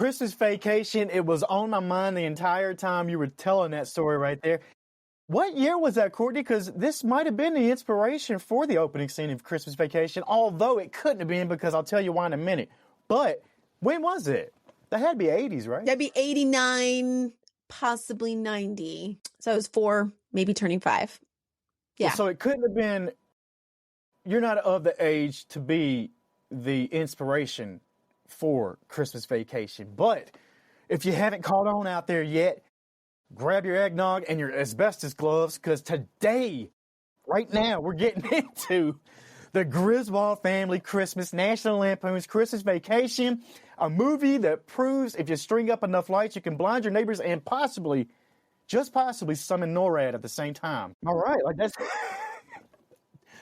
Christmas Vacation, it was on my mind the entire time you were telling that story right there. What year was that, Courtney? Because this might have been the inspiration for the opening scene of Christmas Vacation, although it couldn't have been, because I'll tell you why in a minute. But when was it? That had to be 80s, right? That'd be 89, possibly 90. So it was 4, maybe turning 5. Yeah. Well, so it couldn't have been, you're not of the age to be the inspiration for Christmas Vacation. But if you haven't caught on out there yet, grab your eggnog and your asbestos gloves, because today, right now, we're getting into the Griswold Family Christmas, National Lampoon's Christmas Vacation, a movie that proves if you string up enough lights, you can blind your neighbors and possibly, just possibly, summon NORAD at the same time. All right, like that's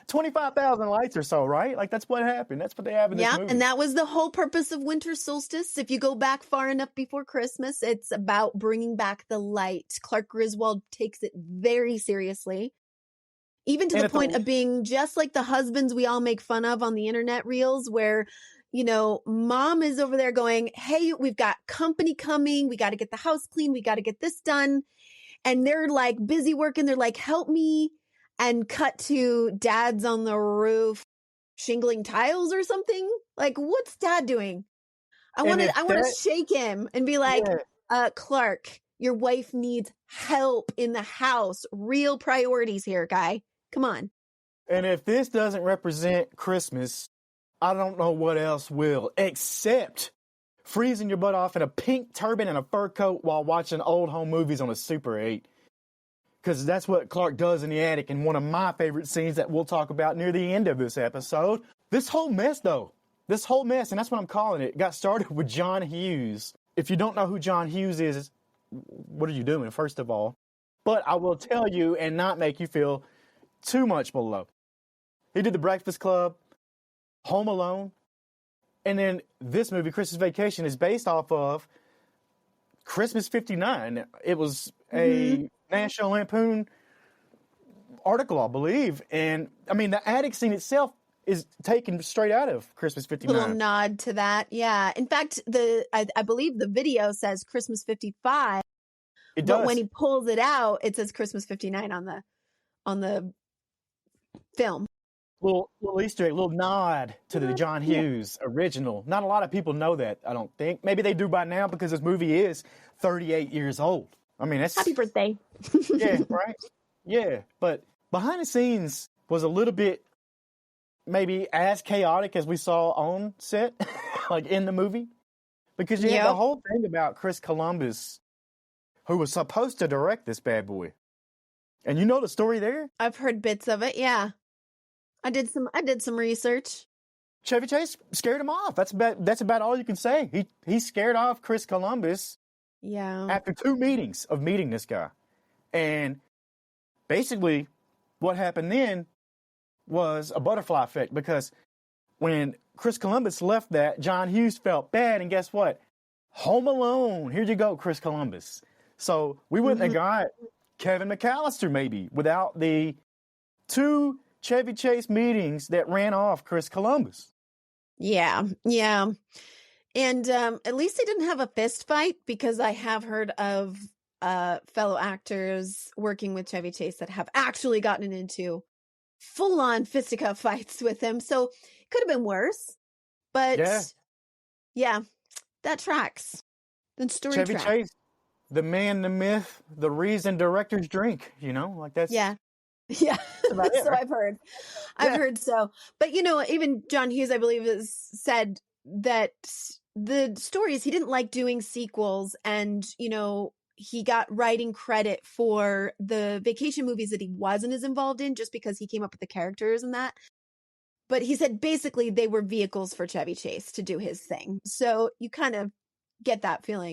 25,000 lights or so, right? Like that's what happened. That's what they have in this movie. Yeah, and that was the whole purpose of winter solstice. If you go back far enough before Christmas, it's about bringing back the light. Clark Griswold takes it very seriously. Even to the point of being just like the husbands we all make fun of on the internet reels, where, you know, mom is over there going, hey, we've got company coming. We got to get the house clean. We got to get this done. And they're like busy working. They're like, help me. And cut to dad's on the roof shingling tiles or something. Like, what's dad doing? I want to shake him and be like, Clark, your wife needs help in the house. Real priorities here, guy. Come on. And if this doesn't represent Christmas, I don't know what else will, except freezing your butt off in a pink turban and a fur coat while watching old home movies on a Super 8. Because that's what Clark does in the attic in one of my favorite scenes that we'll talk about near the end of this episode. This whole mess, though, and that's what I'm calling it, got started with John Hughes. If you don't know who John Hughes is, what are you doing, first of all? But I will tell you and not make you feel too much below. He did The Breakfast Club, Home Alone, and then this movie, Christmas Vacation, is based off of Christmas 59. It was a National Lampoon article, I believe. And, I mean, the attic scene itself is taken straight out of Christmas 59. A little nod to that, yeah. In fact, I believe the video says Christmas 55. It does. But when he pulls it out, it says Christmas 59 on the film. Little Easter egg, little nod to the John Hughes original. Not a lot of people know that, I don't think. Maybe they do by now because this movie is 38 years old. I mean, that's... Happy birthday. Yeah, right? Yeah, but behind the scenes was a little bit maybe as chaotic as we saw on set, like in the movie. Because you had the whole thing about Chris Columbus, who was supposed to direct this bad boy. And you know the story there? I've heard bits of it, yeah. I did some research. Chevy Chase scared him off. That's about all you can say. He scared off Chris Columbus. Yeah. After 2 meetings of meeting this guy. And basically what happened then was a butterfly effect, because when Chris Columbus left that, John Hughes felt bad, and guess what? Home Alone. Here you go, Chris Columbus. So we wouldn't have got Kevin McAllister maybe without the 2 Chevy Chase meetings that ran off Chris Columbus. Yeah, yeah. And at least they didn't have a fist fight, because I have heard of fellow actors working with Chevy Chase that have actually gotten into full-on fisticuff fights with him. So it could have been worse. But yeah, that tracks. The story Chevy tracks. Chase, the man, the myth, the reason directors drink, you know, like that's... Yeah. Yeah, so I've heard. I've heard so. But, you know, even John Hughes, I believe, has said that the stories, he didn't like doing sequels, and, you know, he got writing credit for the vacation movies that he wasn't as involved in, just because he came up with the characters and that. But he said basically they were vehicles for Chevy Chase to do his thing. So you kind of get that feeling.